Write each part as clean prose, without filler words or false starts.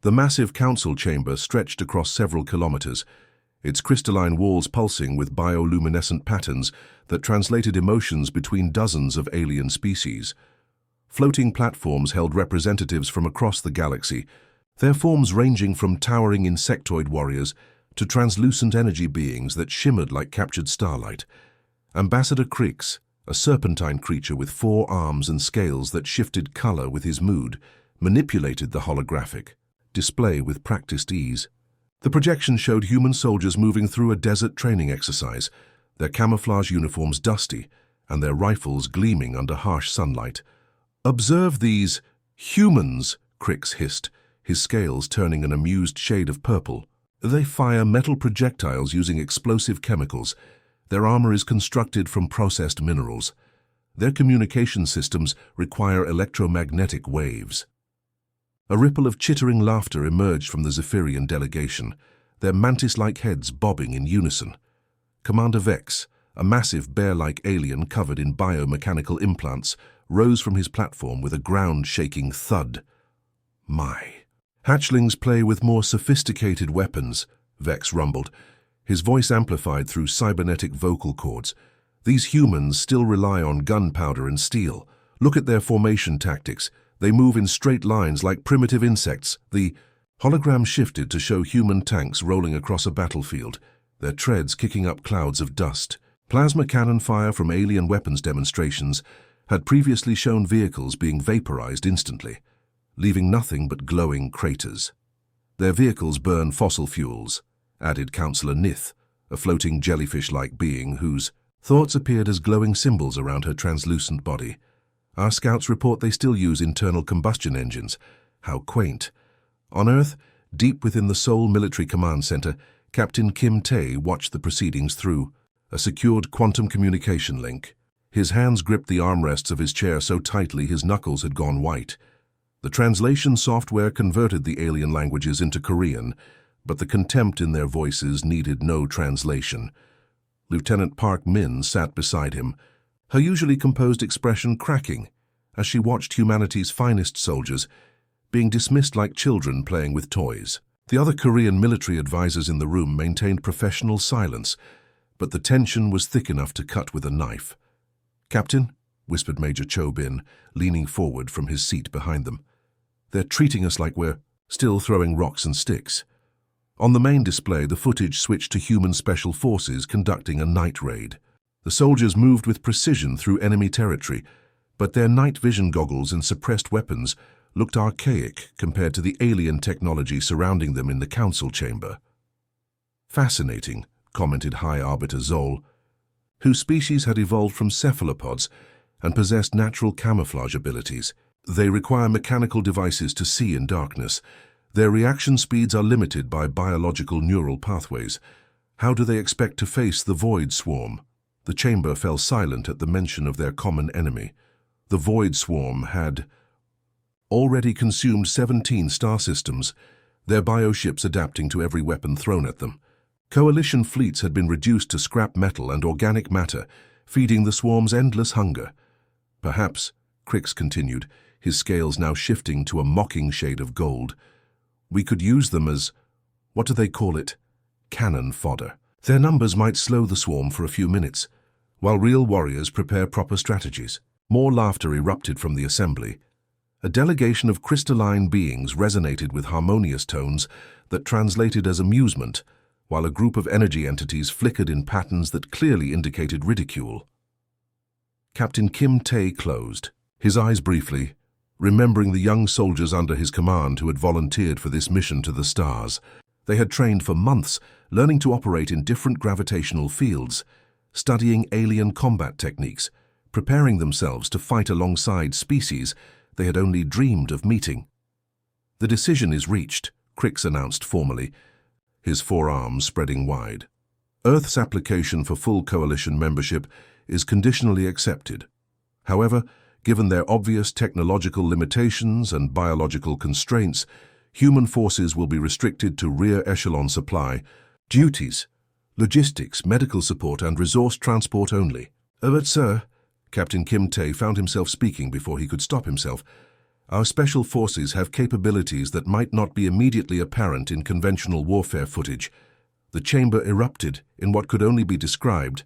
The massive council chamber stretched across several kilometers, its crystalline walls pulsing with bioluminescent patterns that translated emotions between dozens of alien species. Floating platforms held representatives from across the galaxy, their forms ranging from towering insectoid warriors to translucent energy beings that shimmered like captured starlight. Ambassador Crix, a serpentine creature with 4 arms and scales that shifted color with his mood, manipulated the holographic display with practiced ease. The projection showed human soldiers moving through a desert training exercise, their camouflage uniforms dusty and their rifles gleaming under harsh sunlight. "Observe these humans," Crix hissed, his scales turning an amused shade of purple. "They fire metal projectiles using explosive chemicals. Their armor is constructed from processed minerals. Their communication systems require electromagnetic waves." A ripple of chittering laughter emerged from the Zephyrian delegation, their mantis-like heads bobbing in unison. Commander Vex, a massive bear-like alien covered in biomechanical implants, rose from his platform with a ground-shaking thud. "My. Hatchlings play with more sophisticated weapons," Vex rumbled, his voice amplified through cybernetic vocal cords. "These humans still rely on gunpowder and steel. Look at their formation tactics. They move in straight lines like primitive insects." The hologram shifted to show human tanks rolling across a battlefield, their treads kicking up clouds of dust. Plasma cannon fire from alien weapons demonstrations had previously shown vehicles being vaporized instantly, leaving nothing but glowing craters. "Their vehicles burn fossil fuels," added Councillor Nith, a floating jellyfish-like being whose thoughts appeared as glowing symbols around her translucent body. "Our scouts report they still use internal combustion engines. How quaint." On Earth, deep within the Seoul Military Command Center, Captain Kim Tae watched the proceedings through a secured quantum communication link. His hands gripped the armrests of his chair so tightly his knuckles had gone white. The translation software converted the alien languages into Korean, but the contempt in their voices needed no translation. Lieutenant Park Min sat beside him, her usually composed expression cracking as she watched humanity's finest soldiers being dismissed like children playing with toys. The other Korean military advisors in the room maintained professional silence, but the tension was thick enough to cut with a knife. "Captain," whispered Major Cho Bin, leaning forward from his seat behind them. "They're treating us like we're still throwing rocks and sticks." On the main display, the footage switched to human special forces conducting a night raid. The soldiers moved with precision through enemy territory, but their night vision goggles and suppressed weapons looked archaic compared to the alien technology surrounding them in the council chamber. "Fascinating," commented High Arbiter Zol, whose species had evolved from cephalopods and possessed natural camouflage abilities. "They require mechanical devices to see in darkness. Their reaction speeds are limited by biological neural pathways. How do they expect to face the Void Swarm?" The chamber fell silent at the mention of their common enemy. The Void Swarm had already consumed 17 star systems, their bioships adapting to every weapon thrown at them. Coalition fleets had been reduced to scrap metal and organic matter, feeding the swarm's endless hunger. "Perhaps," Crix continued, his scales now shifting to a mocking shade of gold, "we could use them as, what do they call it, cannon fodder. Their numbers might slow the swarm for a few minutes, while real warriors prepare proper strategies." More laughter erupted from the assembly. A delegation of crystalline beings resonated with harmonious tones that translated as amusement, while a group of energy entities flickered in patterns that clearly indicated ridicule. Captain Kim Tae closed, his eyes briefly, remembering the young soldiers under his command who had volunteered for this mission to the stars. They had trained for months, learning to operate in different gravitational fields, studying alien combat techniques, preparing themselves to fight alongside species they had only dreamed of meeting. "The decision is reached," Crix announced formally, his forearms spreading wide. "Earth's application for full coalition membership is conditionally accepted. However, given their obvious technological limitations and biological constraints, human forces will be restricted to rear echelon supply, duties, logistics, medical support and resource transport only." "But sir," Captain Kim Tae found himself speaking before he could stop himself, Our special forces have capabilities that might not be immediately apparent in conventional warfare footage. The chamber erupted in what could only be described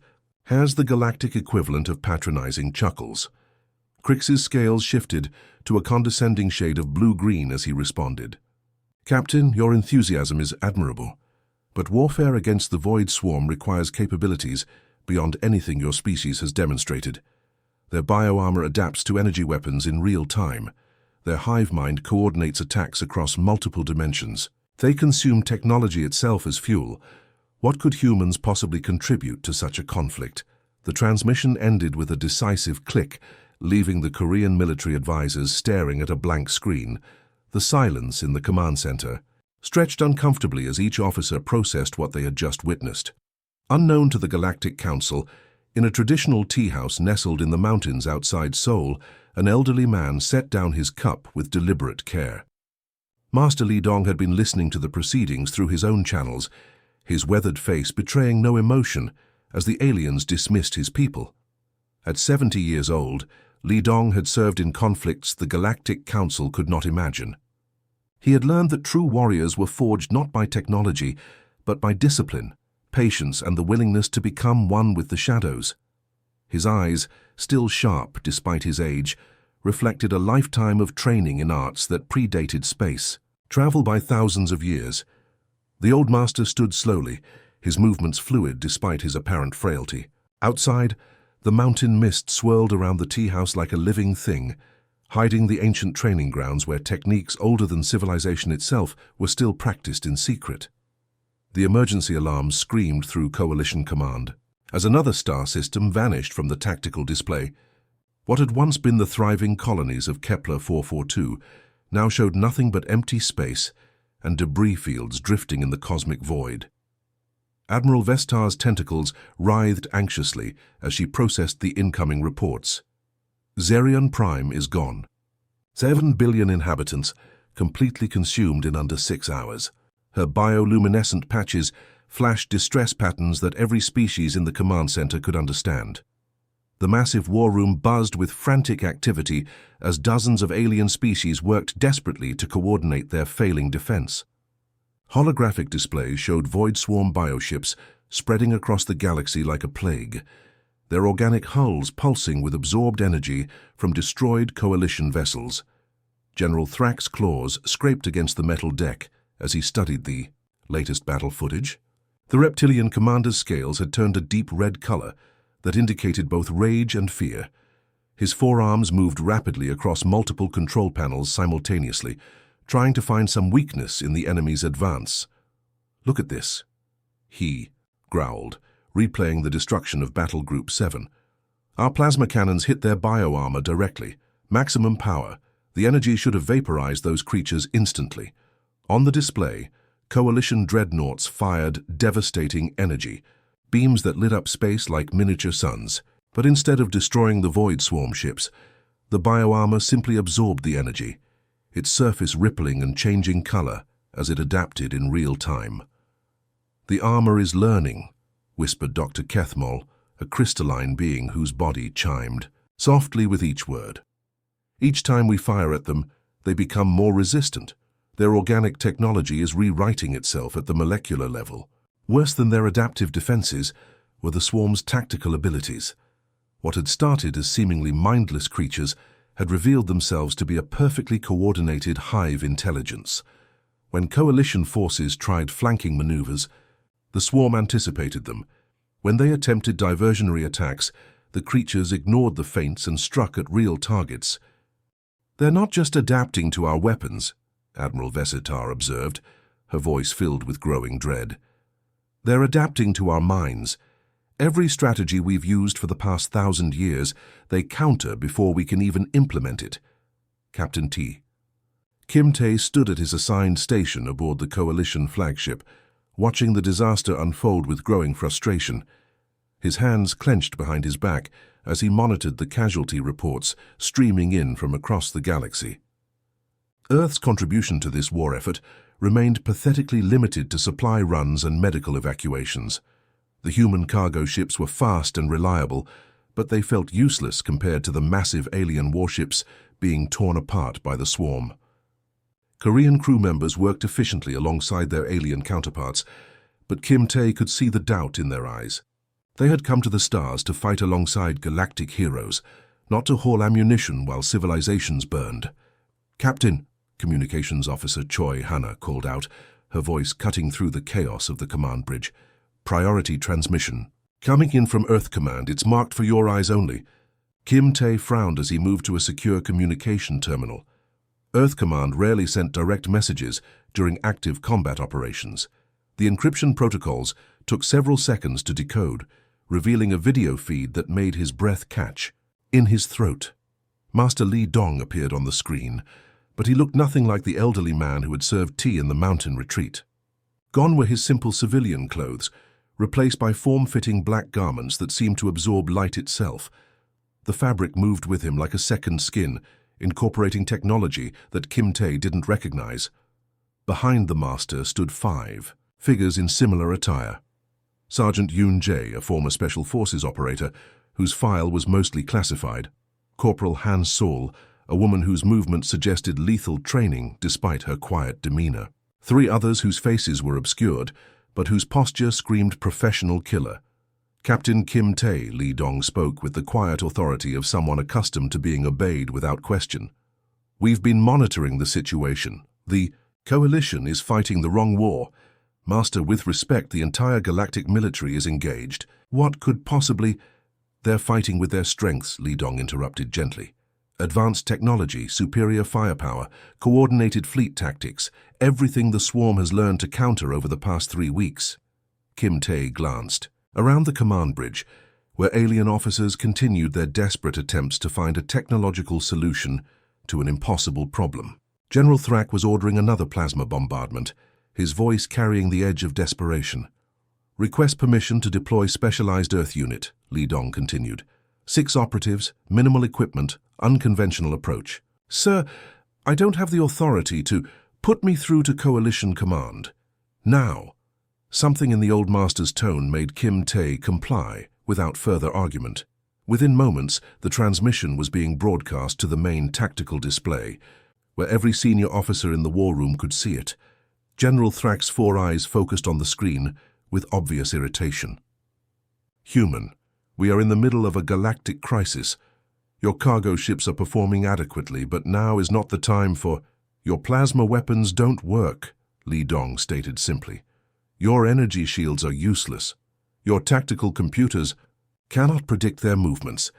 as the galactic equivalent of patronizing chuckles. Crix's scales shifted to a condescending shade of blue-green as he responded. Captain, your enthusiasm is admirable, but warfare against the Void Swarm requires capabilities beyond anything your species has demonstrated. Their bioarmor adapts to energy weapons in real time. Their hive mind coordinates attacks across multiple dimensions. They consume technology itself as fuel. What could humans possibly contribute to such a conflict? The transmission ended with a decisive click, leaving the Korean military advisors staring at a blank screen. The silence in the command center stretched uncomfortably as each officer processed what they had just witnessed. Unknown to the Galactic Council, in a traditional tea house nestled in the mountains outside Seoul, an elderly man set down his cup with deliberate care. Master Li Dong had been listening to the proceedings through his own channels, his weathered face betraying no emotion as the aliens dismissed his people. At 70 years old, Li Dong had served in conflicts the Galactic Council could not imagine. He had learned that true warriors were forged not by technology, but by discipline, patience, and the willingness to become one with the shadows. His eyes, still sharp despite his age, reflected a lifetime of training in arts that predated space, travel by thousands of years. The old master stood slowly, his movements fluid despite his apparent frailty. Outside, the mountain mist swirled around the tea house like a living thing, hiding the ancient training grounds where techniques older than civilization itself were still practiced in secret. The emergency alarms screamed through Coalition Command as another star system vanished from the tactical display. What had once been the thriving colonies of Kepler 442 now showed nothing but empty space and debris fields drifting in the cosmic void. Admiral Vestar's tentacles writhed anxiously as she processed the incoming reports. Zerion Prime is gone. 7 billion inhabitants, completely consumed in under 6 hours. Her bioluminescent patches flashed distress patterns that every species in the command center could understand. The massive war room buzzed with frantic activity as dozens of alien species worked desperately to coordinate their failing defense. Holographic displays showed Void Swarm bioships spreading across the galaxy like a plague, their organic hulls pulsing with absorbed energy from destroyed Coalition vessels. General Thrax's claws scraped against the metal deck as he studied the latest battle footage. The reptilian commander's scales had turned a deep red color that indicated both rage and fear. His forearms moved rapidly across multiple control panels simultaneously, trying to find some weakness in the enemy's advance. "Look at this," he growled, replaying the destruction of Battle Group 7. "Our plasma cannons hit their bioarmor directly. Maximum power. The energy should have vaporized those creatures instantly." On the display, Coalition dreadnoughts fired devastating energy, beams that lit up space like miniature suns. But instead of destroying the Void Swarm ships, the bioarmor simply absorbed the energy, its surface rippling and changing color as it adapted in real time. "The armor is learning," whispered Dr. Kethmol, a crystalline being whose body chimed softly with each word. "Each time we fire at them, they become more resistant. Their organic technology is rewriting itself at the molecular level. Worse than their adaptive defenses were the swarm's tactical abilities. What had started as seemingly mindless creatures had revealed themselves to be a perfectly coordinated hive intelligence. When Coalition forces tried flanking maneuvers, the swarm anticipated them. When they attempted diversionary attacks, the creatures ignored the feints and struck at real targets. "They're not just adapting to our weapons," Admiral Vesitar observed, her voice filled with growing dread. "They're adapting to our minds. Every strategy we've used for the past 1,000 years, they counter before we can even implement it." Captain T. Kim Tae stood at his assigned station aboard the Coalition flagship, watching the disaster unfold with growing frustration. His hands clenched behind his back as he monitored the casualty reports streaming in from across the galaxy. Earth's contribution to this war effort remained pathetically limited to supply runs and medical evacuations. The human cargo ships were fast and reliable, but they felt useless compared to the massive alien warships being torn apart by the swarm. Korean crew members worked efficiently alongside their alien counterparts, but Kim Tae could see the doubt in their eyes. They had come to the stars to fight alongside galactic heroes, not to haul ammunition while civilizations burned. "Captain," Communications Officer Choi Hannah called out, her voice cutting through the chaos of the command bridge. "Priority transmission. Coming in from Earth Command, it's marked for your eyes only." Kim Tae frowned as he moved to a secure communication terminal. Earth Command rarely sent direct messages during active combat operations. The encryption protocols took several seconds to decode, revealing a video feed that made his breath catch. In his throat. Master Lee Dong appeared on the screen, but he looked nothing like the elderly man who had served tea in the mountain retreat. Gone were his simple civilian clothes, replaced by form-fitting black garments that seemed to absorb light itself. The fabric moved with him like a second skin, incorporating technology that Kim Tae didn't recognize. Behind the master stood 5 figures in similar attire. Sergeant Yoon Jae, a former Special Forces operator, whose file was mostly classified. Corporal Han Sol, a woman whose movements suggested lethal training despite her quiet demeanor. 3 others whose faces were obscured, but whose posture screamed professional killer. Captain Kim Tae, Lee Dong spoke with the quiet authority of someone accustomed to being obeyed without question. "We've been monitoring the situation. The coalition is fighting the wrong war. Master, with respect, the entire galactic military is engaged. What could possibly—" "They're fighting with their strengths," Lee Dong interrupted gently. "Advanced technology, superior firepower, coordinated fleet tactics, everything the swarm has learned to counter over the past 3 weeks." Kim Tae glanced. Around the command bridge, where alien officers continued their desperate attempts to find a technological solution to an impossible problem. General Thrak was ordering another plasma bombardment, his voice carrying the edge of desperation. "Request permission to deploy specialized Earth unit," Lee Dong continued. 6 operatives, minimal equipment, unconventional approach. "Sir, I don't have the authority to put me through to Coalition Command. Now." Something in the old master's tone made Kim Tae comply without further argument. Within moments, the transmission was being broadcast to the main tactical display, where every senior officer in the war room could see it. General Thrak's 4 eyes focused on the screen with obvious irritation. "Human, we are in the middle of a galactic crisis. Your cargo ships are performing adequately, but now is not the time for—" "Your plasma weapons don't work," Lee Dong stated simply. "Your energy shields are useless. Your tactical computers cannot predict their movements.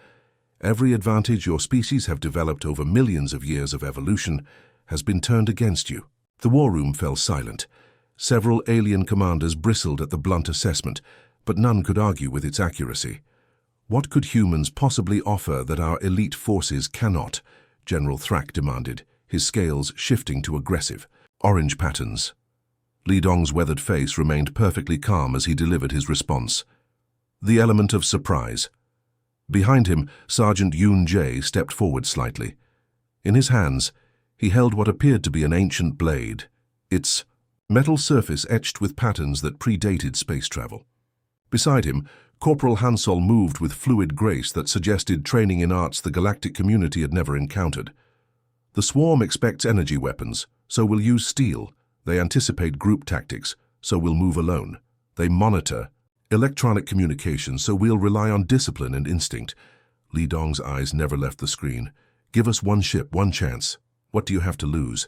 Every advantage your species have developed over millions of years of evolution has been turned against you." The war room fell silent. Several alien commanders bristled at the blunt assessment, but none could argue with its accuracy. "What could humans possibly offer that our elite forces cannot?" General Thrak demanded, his scales shifting to aggressive, orange patterns. Lee Dong's weathered face remained perfectly calm as he delivered his response. "The element of surprise." Behind him, Sergeant Yoon Jae stepped forward slightly. In his hands, he held what appeared to be an ancient blade, its metal surface etched with patterns that predated space travel. Beside him, Corporal Hansol moved with fluid grace that suggested training in arts the galactic community had never encountered. "The swarm expects energy weapons, so we'll use steel. They anticipate group tactics, so we'll move alone. They monitor electronic communication, so we'll rely on discipline and instinct." Lee Dong's eyes never left the screen. "Give us 1 ship, 1 chance. What do you have to lose?"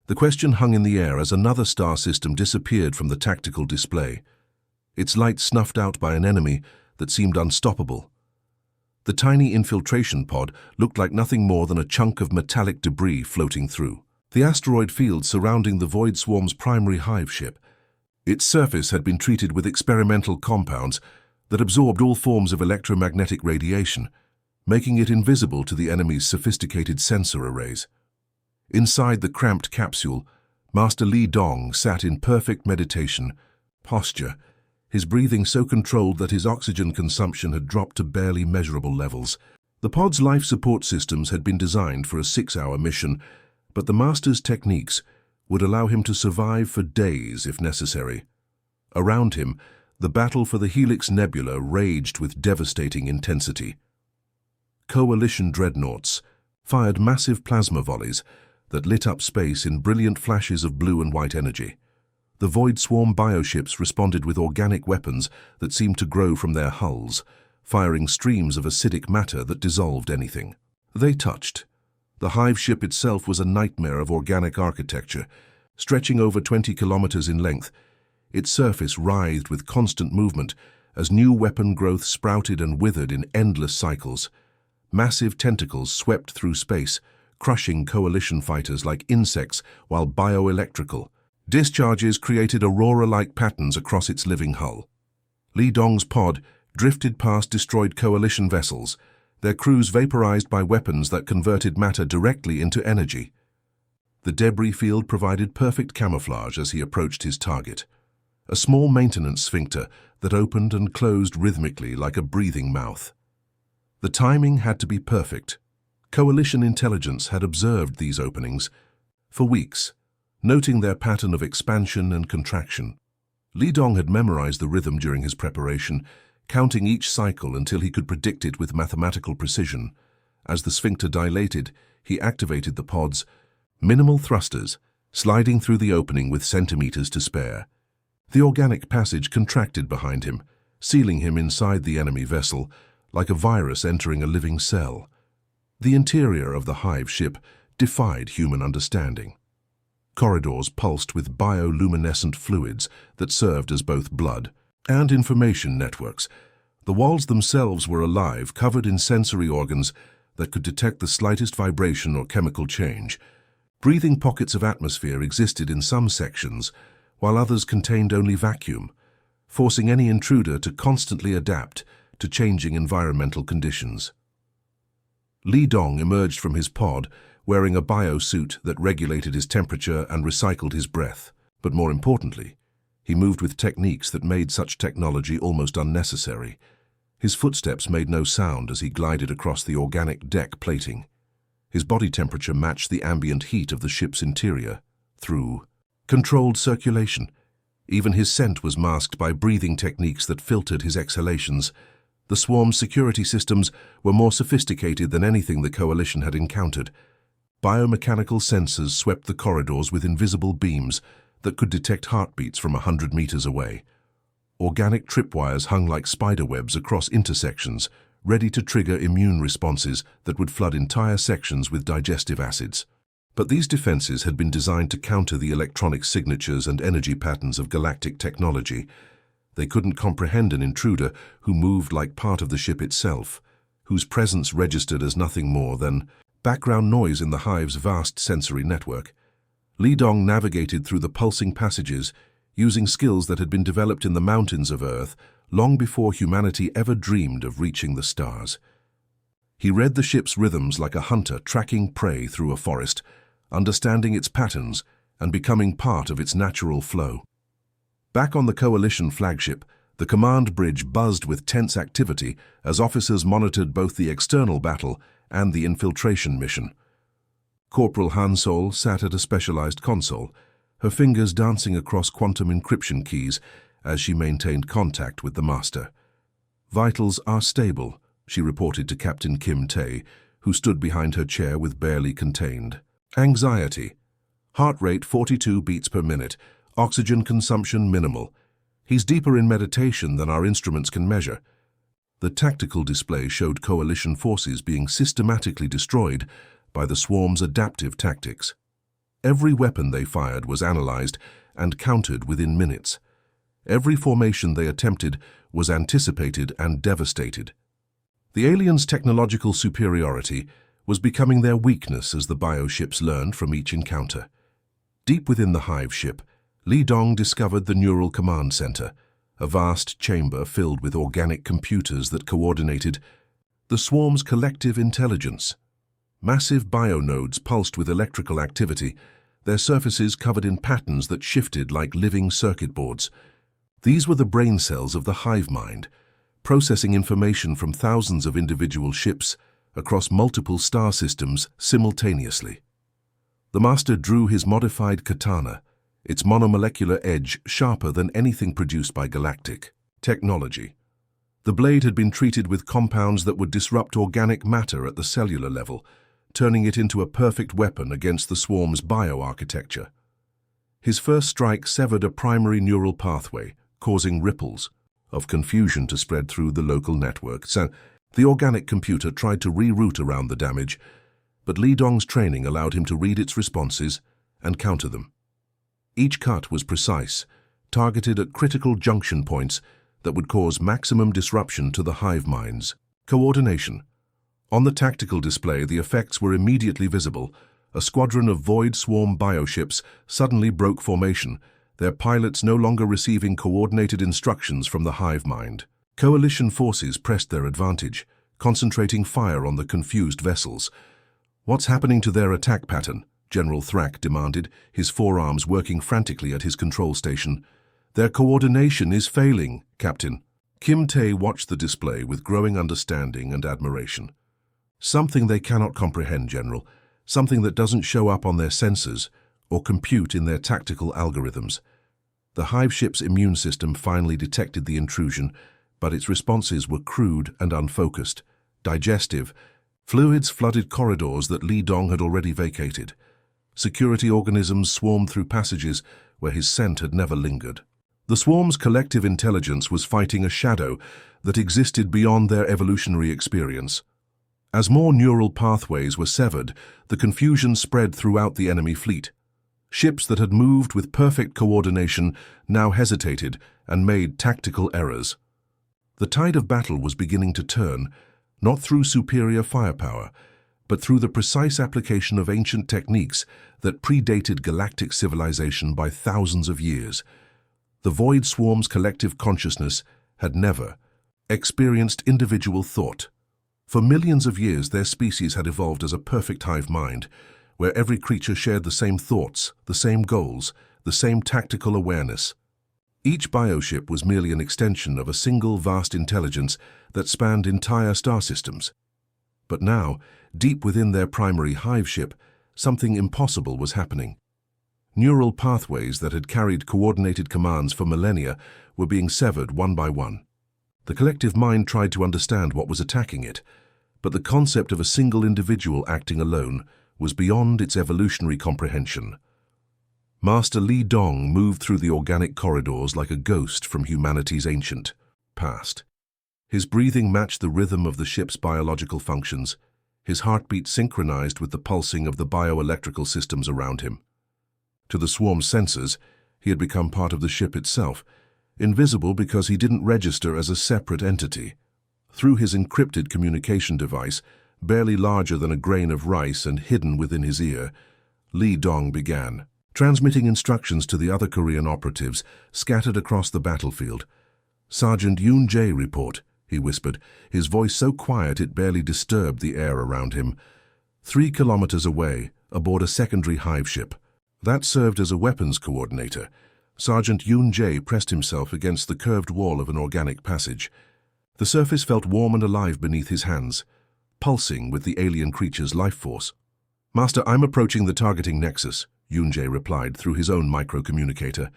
The question hung in the air as another star system disappeared from the tactical display, its light snuffed out by an enemy that seemed unstoppable. The tiny infiltration pod looked like nothing more than a chunk of metallic debris floating through. The asteroid field surrounding the Void Swarm's primary hive ship. Its surface had been treated with experimental compounds that absorbed all forms of electromagnetic radiation, making it invisible to the enemy's sophisticated sensor arrays. Inside the cramped capsule, Master Lee Dong sat in perfect meditation posture, his breathing so controlled that his oxygen consumption had dropped to barely measurable levels. The pod's life support systems had been designed for a 6-hour mission, but the Master's techniques would allow him to survive for days if necessary. Around him, the battle for the Helix Nebula raged with devastating intensity. Coalition dreadnoughts, fired massive plasma volleys that lit up space in brilliant flashes of blue and white energy. The Void Swarm bioships responded with organic weapons that seemed to grow from their hulls, firing streams of acidic matter that dissolved anything they touched. The hive ship itself was a nightmare of organic architecture, stretching over 20 kilometers in length. Its surface writhed with constant movement as new weapon growth sprouted and withered in endless cycles. Massive tentacles swept through space, crushing coalition fighters like insects, while bioelectrical discharges created aurora-like patterns across its living hull. Li Dong's pod drifted past destroyed coalition vessels, their crews vaporized by weapons that converted matter directly into energy. The debris field provided perfect camouflage as he approached his target, a small maintenance sphincter that opened and closed rhythmically like a breathing mouth. The timing had to be perfect. Coalition intelligence had observed these openings for weeks, noting their pattern of expansion and contraction. Li Dong had memorized the rhythm during his preparation, counting each cycle until he could predict it with mathematical precision. As the sphincter dilated, he activated the pod's minimal thrusters, sliding through the opening with centimeters to spare. The organic passage contracted behind him, sealing him inside the enemy vessel, like a virus entering a living cell. The interior of the hive ship defied human understanding. Corridors pulsed with bioluminescent fluids that served as both blood and information networks. The walls themselves were alive, covered in sensory organs that could detect the slightest vibration or chemical change. Breathing pockets of atmosphere existed in some sections, while others contained only vacuum, forcing any intruder to constantly adapt to changing environmental conditions. Li Dong emerged from his pod wearing a biosuit that regulated his temperature and recycled his breath. But more importantly, he moved with techniques that made such technology almost unnecessary. His footsteps made no sound as he glided across the organic deck plating. His body temperature matched the ambient heat of the ship's interior through controlled circulation. Even his scent was masked by breathing techniques that filtered his exhalations. The swarm's security systems were more sophisticated than anything the Coalition had encountered. Biomechanical sensors swept the corridors with invisible beams that could detect heartbeats from 100 meters away. Organic tripwires hung like spiderwebs across intersections, ready to trigger immune responses that would flood entire sections with digestive acids. But these defenses had been designed to counter the electronic signatures and energy patterns of galactic technology. They couldn't comprehend an intruder who moved like part of the ship itself, whose presence registered as nothing more than background noise in the hive's vast sensory network. Li Dong navigated through the pulsing passages, using skills that had been developed in the mountains of Earth long before humanity ever dreamed of reaching the stars. He read the ship's rhythms like a hunter tracking prey through a forest, understanding its patterns and becoming part of its natural flow. Back on the Coalition flagship, the command bridge buzzed with tense activity as officers monitored both the external battle and the infiltration mission. Corporal Han Sol sat at a specialized console, her fingers dancing across quantum encryption keys as she maintained contact with the master. "Vitals are stable," she reported to Captain Kim Tae, who stood behind her chair with barely contained anxiety. Heart rate 42 beats per minute, oxygen consumption minimal. He's deeper in meditation than our instruments can measure. The tactical display showed Coalition forces being systematically destroyed by the swarm's adaptive tactics. Every weapon they fired was analyzed and countered within minutes. Every formation they attempted was anticipated and devastated. The aliens' technological superiority was becoming their weakness as the bioships learned from each encounter. Deep within the hive ship, Li Dong discovered the Neural Command Center, a vast chamber filled with organic computers that coordinated the swarm's collective intelligence. Massive bionodes pulsed with electrical activity, their surfaces covered in patterns that shifted like living circuit boards. These were the brain cells of the hive mind, processing information from thousands of individual ships across multiple star systems simultaneously. The master drew his modified katana, its monomolecular edge sharper than anything produced by galactic technology. The blade had been treated with compounds that would disrupt organic matter at the cellular level, turning it into a perfect weapon against the swarm's bioarchitecture. His first strike severed a primary neural pathway, causing ripples of confusion to spread through the local network. So, the organic computer tried to reroute around the damage, but Li Dong's training allowed him to read its responses and counter them. Each cut was precise, targeted at critical junction points that would cause maximum disruption to the hive minds. Coordination. On the tactical display, the effects were immediately visible. A squadron of Void Swarm bioships suddenly broke formation, their pilots no longer receiving coordinated instructions from the hive mind. Coalition forces pressed their advantage, concentrating fire on the confused vessels. "What's happening to their attack pattern?" General Thrak demanded, his forearms working frantically at his control station. "Their coordination is failing, Captain." Kim Tae watched the display with growing understanding and admiration. "Something they cannot comprehend, General. Something that doesn't show up on their sensors or compute in their tactical algorithms." The hive ship's immune system finally detected the intrusion, but its responses were crude and unfocused. Digestive, fluids flooded corridors that Li Dong had already vacated. Security organisms swarmed through passages where his scent had never lingered. The swarm's collective intelligence was fighting a shadow that existed beyond their evolutionary experience. As more neural pathways were severed, the confusion spread throughout the enemy fleet. Ships that had moved with perfect coordination now hesitated and made tactical errors. The tide of battle was beginning to turn, not through superior firepower, but through the precise application of ancient techniques that predated galactic civilization by thousands of years. The Void Swarm's collective consciousness had never experienced individual thought. For millions of years, their species had evolved as a perfect hive mind, where every creature shared the same thoughts, the same goals, the same tactical awareness. Each bioship was merely an extension of a single vast intelligence that spanned entire star systems. But now, deep within their primary hive ship, something impossible was happening. Neural pathways that had carried coordinated commands for millennia were being severed one by one. The collective mind tried to understand what was attacking it, but the concept of a single individual acting alone was beyond its evolutionary comprehension. Master Li Dong moved through the organic corridors like a ghost from humanity's ancient past. His breathing matched the rhythm of the ship's biological functions, his heartbeat synchronized with the pulsing of the bioelectrical systems around him. To the swarm's sensors, he had become part of the ship itself, invisible because he didn't register as a separate entity. Through his encrypted communication device, barely larger than a grain of rice and hidden within his ear, Li Dong began, transmitting instructions to the other Korean operatives scattered across the battlefield. "Sergeant Yoon Jae report," he whispered, his voice so quiet it barely disturbed the air around him. 3 kilometers away, aboard a secondary hive ship. That served as a weapons coordinator. Sergeant Yoon Jae pressed himself against the curved wall of an organic passage. The surface felt warm and alive beneath his hands, pulsing with the alien creature's life force. "Master, I'm approaching the targeting nexus," Yoon Jae replied through his own microcommunicator.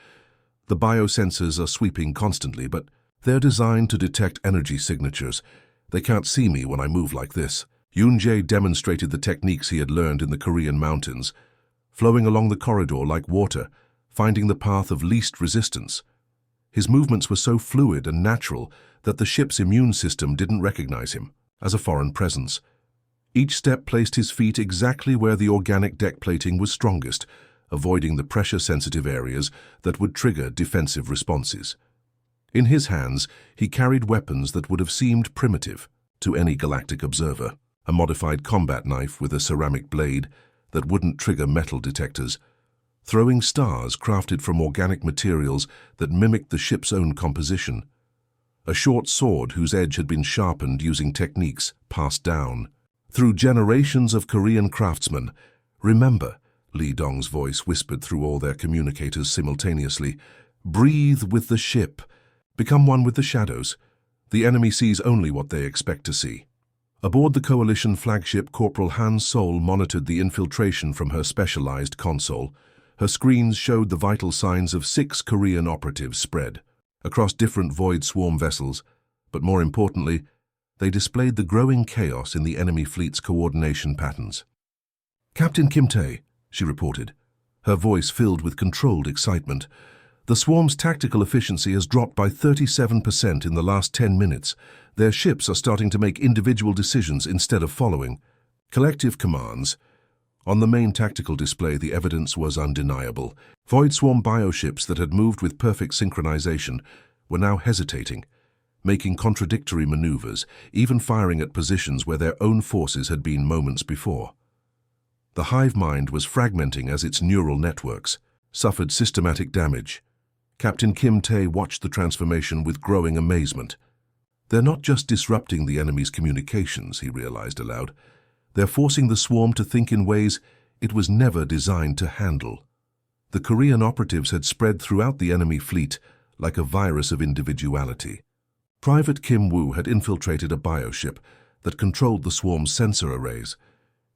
"The biosensors are sweeping constantly, but they're designed to detect energy signatures. They can't see me when I move like this." Yoon Jae demonstrated the techniques he had learned in the Korean mountains, flowing along the corridor like water, finding the path of least resistance. His movements were so fluid and natural that the ship's immune system didn't recognize him as a foreign presence. Each step placed his feet exactly where the organic deck plating was strongest, avoiding the pressure-sensitive areas that would trigger defensive responses. In his hands, he carried weapons that would have seemed primitive to any galactic observer. A modified combat knife with a ceramic blade that wouldn't trigger metal detectors. Throwing stars crafted from organic materials that mimicked the ship's own composition. A short sword whose edge had been sharpened using techniques passed down through generations of Korean craftsmen. "Remember," Li Dong's voice whispered through all their communicators simultaneously, "breathe with the ship. Become one with the shadows. The enemy sees only what they expect to see." Aboard the coalition flagship, Corporal Han Sol monitored the infiltration from her specialized console. Her screens showed the vital signs of 6 Korean operatives spread across different Void Swarm vessels, but more importantly, they displayed the growing chaos in the enemy fleet's coordination patterns. "Captain Kim Tae," she reported, her voice filled with controlled excitement. "The swarm's tactical efficiency has dropped by 37% in the last 10 minutes. Their ships are starting to make individual decisions instead of following collective commands." On the main tactical display, the evidence was undeniable. Void Swarm bioships that had moved with perfect synchronization were now hesitating, making contradictory maneuvers, even firing at positions where their own forces had been moments before. The hive mind was fragmenting as its neural networks suffered systematic damage. Captain Kim Tae watched the transformation with growing amazement. "They're not just disrupting the enemy's communications," he realized aloud. "They're forcing the swarm to think in ways it was never designed to handle." The Korean operatives had spread throughout the enemy fleet like a virus of individuality. Private Kim Woo had infiltrated a bioship that controlled the swarm's sensor arrays,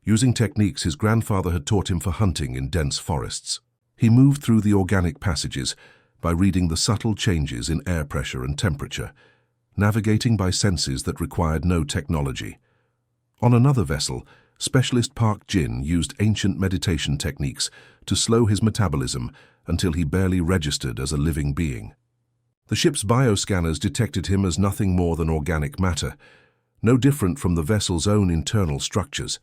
using techniques his grandfather had taught him for hunting in dense forests. He moved through the organic passages by reading the subtle changes in air pressure and temperature, navigating by senses that required no technology. On another vessel, Specialist Park Jin used ancient meditation techniques to slow his metabolism until he barely registered as a living being. The ship's bioscanners detected him as nothing more than organic matter, no different from the vessel's own internal structures.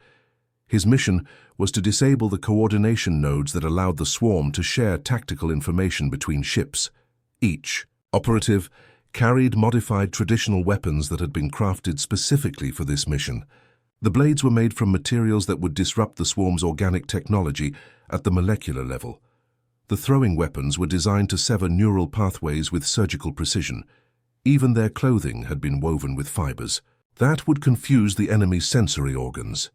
His mission was to disable the coordination nodes that allowed the swarm to share tactical information between ships. Each operative carried modified traditional weapons that had been crafted specifically for this mission. The blades were made from materials that would disrupt the swarm's organic technology at the molecular level. The throwing weapons were designed to sever neural pathways with surgical precision. Even their clothing had been woven with fibers. That would confuse the enemy's sensory organs.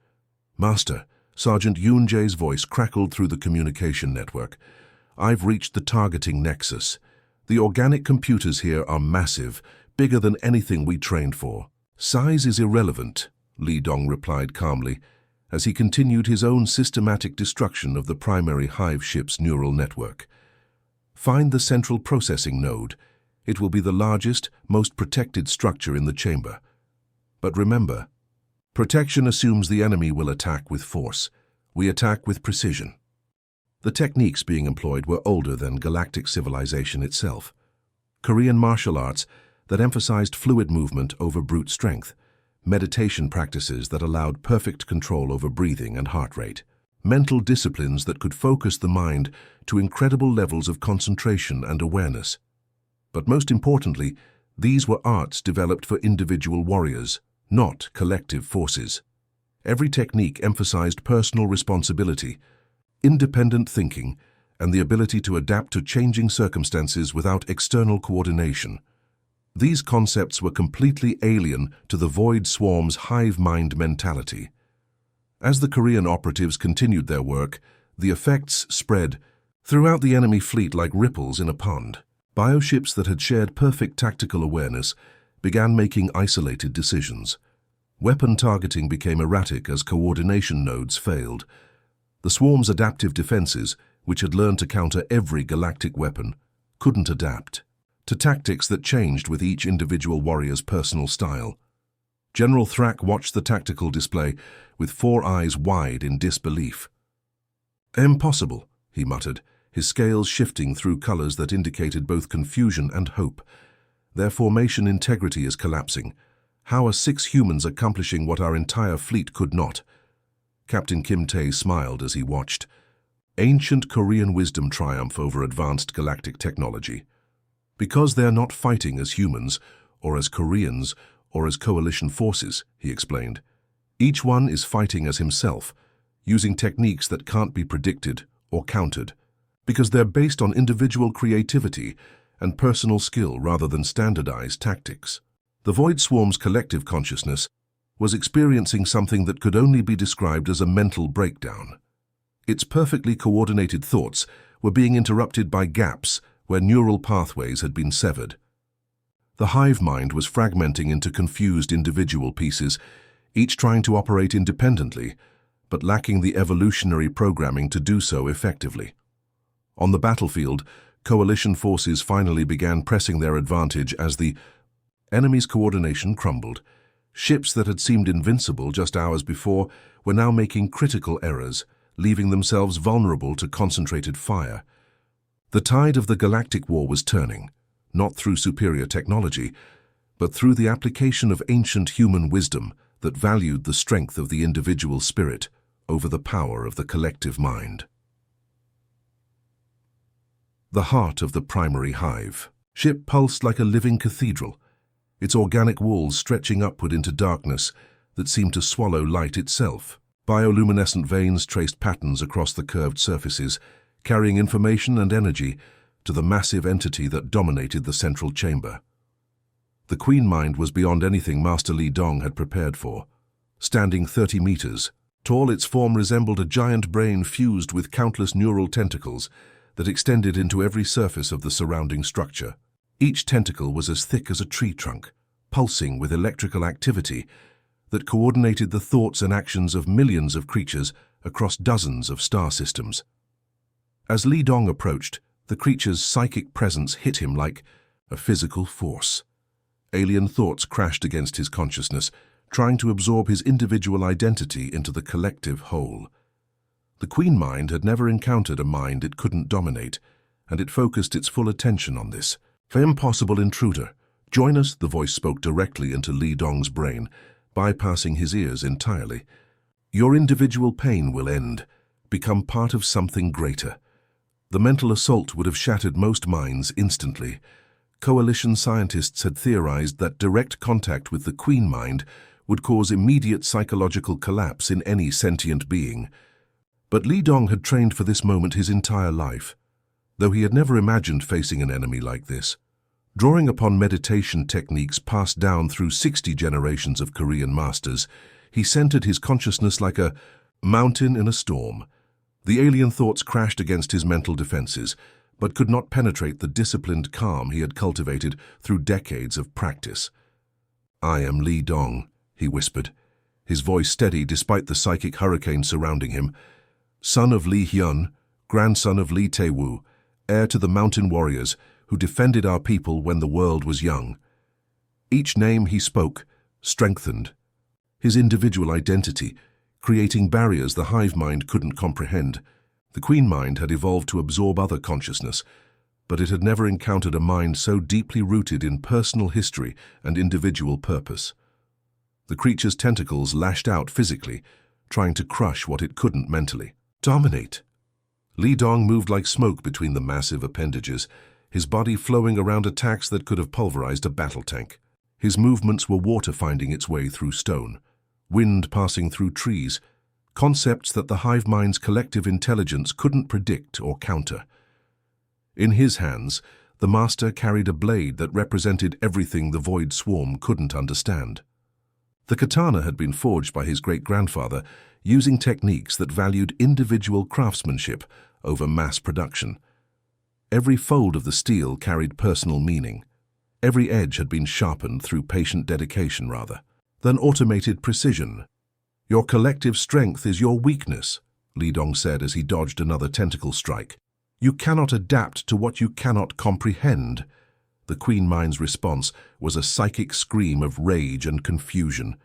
"Master," Sergeant Yoon Jae's voice crackled through the communication network. "I've reached the targeting nexus. The organic computers here are massive, bigger than anything we trained for." "Size is irrelevant," Lee Dong replied calmly, as he continued his own systematic destruction of the primary hive ship's neural network. "Find the central processing node. It will be the largest, most protected structure in the chamber. But remember, protection assumes the enemy will attack with force. We attack with precision." The techniques being employed were older than galactic civilization itself. Korean martial arts that emphasized fluid movement over brute strength, meditation practices that allowed perfect control over breathing and heart rate, mental disciplines that could focus the mind to incredible levels of concentration and awareness. But most importantly, these were arts developed for individual warriors, not collective forces. Every technique emphasized personal responsibility, independent thinking, and the ability to adapt to changing circumstances without external coordination. These concepts were completely alien to the Void Swarm's hive mind mentality. As the Korean operatives continued their work, the effects spread throughout the enemy fleet like ripples in a pond. Bioships that had shared perfect tactical awareness began making isolated decisions. Weapon targeting became erratic as coordination nodes failed. The swarm's adaptive defenses, which had learned to counter every galactic weapon, couldn't adapt to tactics that changed with each individual warrior's personal style. General Thrak watched the tactical display with 4 eyes wide in disbelief. "Impossible," he muttered, his scales shifting through colors that indicated both confusion and hope. "Their formation integrity is collapsing. How are 6 humans accomplishing what our entire fleet could not?" Captain Kim Tae smiled as he watched. Ancient Korean wisdom triumph over advanced galactic technology. "Because they're not fighting as humans, or as Koreans, or as coalition forces," he explained. "Each one is fighting as himself, using techniques that can't be predicted or countered, because they're based on individual creativity and personal skill rather than standardized tactics." The Void Swarm's collective consciousness was experiencing something that could only be described as a mental breakdown. Its perfectly coordinated thoughts were being interrupted by gaps where neural pathways had been severed. The hive mind was fragmenting into confused individual pieces, each trying to operate independently, but lacking the evolutionary programming to do so effectively. On the battlefield, coalition forces finally began pressing their advantage as the enemy's coordination crumbled. Ships that had seemed invincible just hours before were now making critical errors, leaving themselves vulnerable to concentrated fire. The tide of the Galactic War was turning, not through superior technology, but through the application of ancient human wisdom that valued the strength of the individual spirit over the power of the collective mind. The heart of the primary hive. Ship pulsed like a living cathedral, its organic walls stretching upward into darkness that seemed to swallow light itself. Bioluminescent veins traced patterns across the curved surfaces, carrying information and energy to the massive entity that dominated the central chamber. The Queen Mind was beyond anything Master Li Dong had prepared for. Standing 30 meters tall, its form resembled a giant brain fused with countless neural tentacles that extended into every surface of the surrounding structure. Each tentacle was as thick as a tree trunk, pulsing with electrical activity that coordinated the thoughts and actions of millions of creatures across dozens of star systems. As Li Dong approached, the creature's psychic presence hit him like a physical force. Alien thoughts crashed against his consciousness, trying to absorb his individual identity into the collective whole. The Queen Mind had never encountered a mind it couldn't dominate, and it focused its full attention on this. "Impossible intruder, join us," the voice spoke directly into Li Dong's brain, bypassing his ears entirely. "Your individual pain will end, become part of something greater." The mental assault would have shattered most minds instantly. Coalition scientists had theorized that direct contact with the Queen Mind would cause immediate psychological collapse in any sentient being. But Li Dong had trained for this moment his entire life, though he had never imagined facing an enemy like this. Drawing upon meditation techniques passed down through 60 generations of Korean masters, he centered his consciousness like a mountain in a storm. The alien thoughts crashed against his mental defenses, but could not penetrate the disciplined calm he had cultivated through decades of practice. "I am Li Dong," he whispered, his voice steady despite the psychic hurricane surrounding him. "Son of Li Hyun, grandson of Li Tae-woo, heir to the mountain warriors who defended our people when the world was young." Each name he spoke strengthened his individual identity, creating barriers the hive mind couldn't comprehend. The Queen Mind had evolved to absorb other consciousness, but it had never encountered a mind so deeply rooted in personal history and individual purpose. The creature's tentacles lashed out physically, trying to crush what it couldn't mentally. Dominate. Li Dong moved like smoke between the massive appendages, his body flowing around attacks that could have pulverized a battle tank. His movements were water finding its way through stone, wind passing through trees, concepts that the hive mind's collective intelligence couldn't predict or counter. In his hands, the master carried a blade that represented everything the void swarm couldn't understand. The katana had been forged by his great-grandfather using techniques that valued individual craftsmanship over mass production. Every fold of the steel carried personal meaning. Every edge had been sharpened through patient dedication rather than automated precision. "Your collective strength is your weakness," Li Dong said as he dodged another tentacle strike. "You cannot adapt to what you cannot comprehend." The Queen Mind's response was a psychic scream of rage and confusion.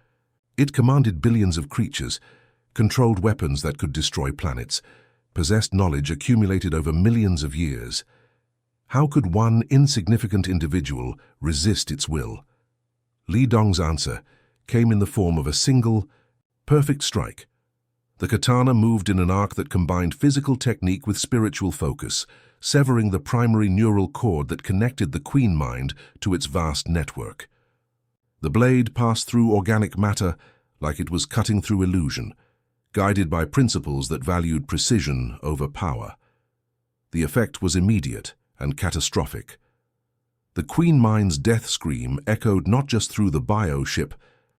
It commanded billions of creatures, controlled weapons that could destroy planets, possessed knowledge accumulated over millions of years. How could one insignificant individual resist its will? Li Dong's answer came in the form of a single, perfect strike. The katana moved in an arc that combined physical technique with spiritual focus, severing the primary neural cord that connected the Queen Mind to its vast network. The blade passed through organic matter like it was cutting through illusion, guided by principles that valued precision over power. The effect was immediate and catastrophic. The Queen Mind's death scream echoed not just through the bio-ship,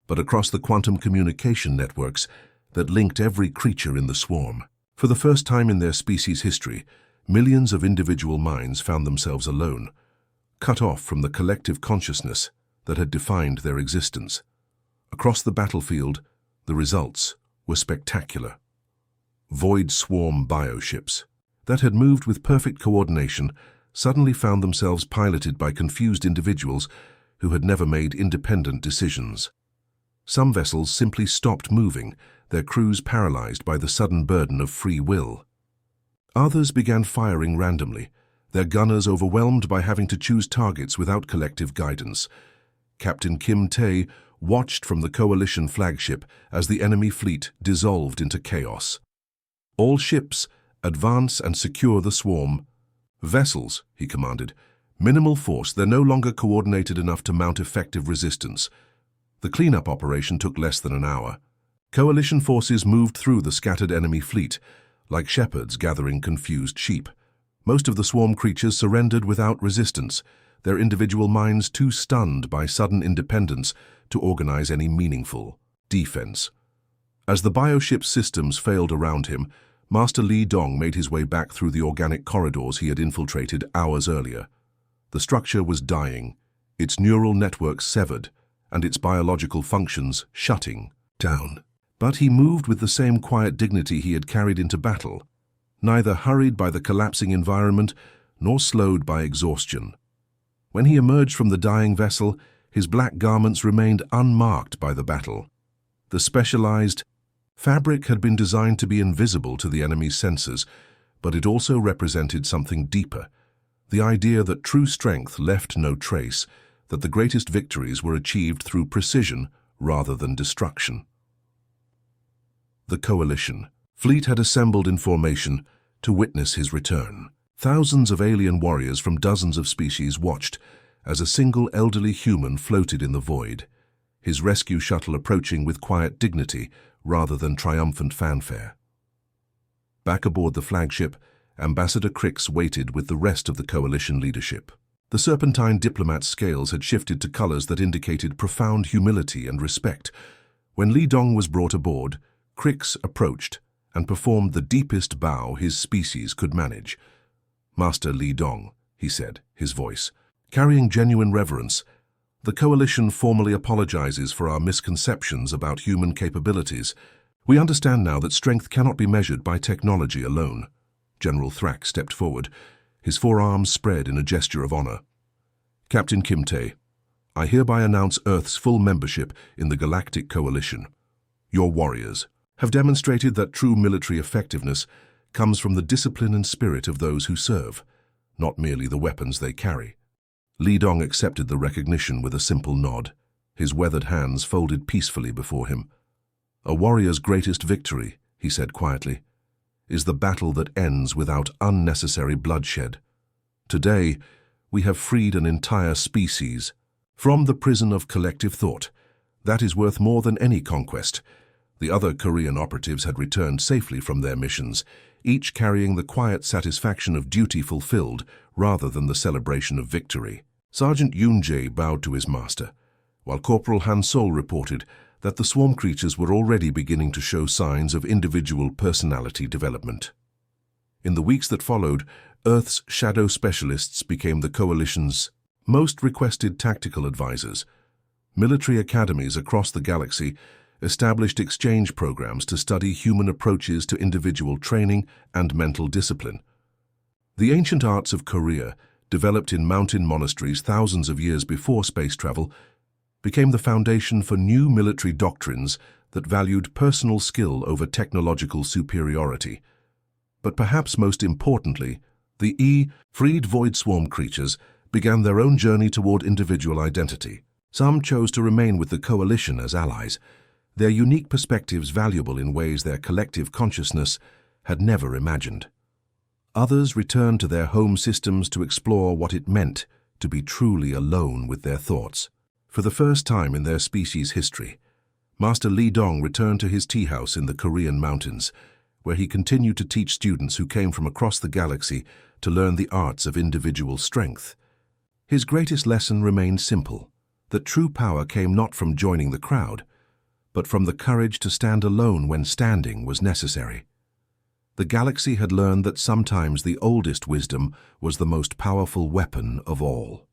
but across the quantum communication networks that linked every creature in the swarm. For the first time in their species' history, millions of individual minds found themselves alone, cut off from the collective consciousness that had defined their existence. Across the battlefield, the results were spectacular. Void swarm bioships that had moved with perfect coordination suddenly found themselves piloted by confused individuals who had never made independent decisions. Some vessels simply stopped moving, their crews paralyzed by the sudden burden of free will. Others began firing randomly, their gunners overwhelmed by having to choose targets without collective guidance. Captain Kim Tae watched from the Coalition flagship as the enemy fleet dissolved into chaos. "All ships, advance and secure the swarm." "Vessels," he commanded. "Minimal force, they're no longer coordinated enough to mount effective resistance." The cleanup operation took less than an hour. Coalition forces moved through the scattered enemy fleet, like shepherds gathering confused sheep. Most of the swarm creatures surrendered without resistance, their individual minds too stunned by sudden independence to organize any meaningful defense. As the bioship's systems failed around him, Master Li Dong made his way back through the organic corridors he had infiltrated hours earlier. The structure was dying, its neural networks severed, and its biological functions shutting down. But he moved with the same quiet dignity he had carried into battle, neither hurried by the collapsing environment nor slowed by exhaustion. When he emerged from the dying vessel, his black garments remained unmarked by the battle. The specialized fabric had been designed to be invisible to the enemy's senses, but it also represented something deeper, the idea that true strength left no trace, that the greatest victories were achieved through precision rather than destruction. The Coalition fleet had assembled in formation to witness his return. Thousands of alien warriors from dozens of species watched as a single elderly human floated in the void, his rescue shuttle approaching with quiet dignity rather than triumphant fanfare. Back aboard the flagship, Ambassador Crix waited with the rest of the Coalition leadership. The serpentine diplomat's scales had shifted to colors that indicated profound humility and respect. When Li Dong was brought aboard, Crix approached and performed the deepest bow his species could manage. "Master Li Dong," he said, his voice carrying genuine reverence, "the Coalition formally apologizes for our misconceptions about human capabilities. We understand now that strength cannot be measured by technology alone." General Thrak stepped forward, his forearms spread in a gesture of honor. "Captain Kim Tae, I hereby announce Earth's full membership in the Galactic Coalition. Your warriors have demonstrated that true military effectiveness comes from the discipline and spirit of those who serve, not merely the weapons they carry." Li Dong accepted the recognition with a simple nod, his weathered hands folded peacefully before him. "A warrior's greatest victory," he said quietly, "is the battle that ends without unnecessary bloodshed. Today, we have freed an entire species from the prison of collective thought. That is worth more than any conquest." The other Korean operatives had returned safely from their missions, each carrying the quiet satisfaction of duty fulfilled rather than the celebration of victory. Sergeant Yoon Jae bowed to his master, while Corporal Han Sol reported that the swarm creatures were already beginning to show signs of individual personality development. In the weeks that followed, Earth's shadow specialists became the Coalition's most requested tactical advisors. Military academies across the galaxy established exchange programs to study human approaches to individual training and mental discipline. The ancient arts of Korea, developed in mountain monasteries thousands of years before space travel, became the foundation for new military doctrines that valued personal skill over technological superiority. But perhaps most importantly, the freed void swarm creatures began their own journey toward individual identity. Some chose to remain with the Coalition as allies, their unique perspectives valuable in ways their collective consciousness had never imagined. Others returned to their home systems to explore what it meant to be truly alone with their thoughts. For the first time in their species' history, Master Li Dong returned to his tea house in the Korean mountains, where he continued to teach students who came from across the galaxy to learn the arts of individual strength. His greatest lesson remained simple, that true power came not from joining the crowd, but from the courage to stand alone when standing was necessary. The galaxy had learned that sometimes the oldest wisdom was the most powerful weapon of all.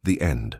The end.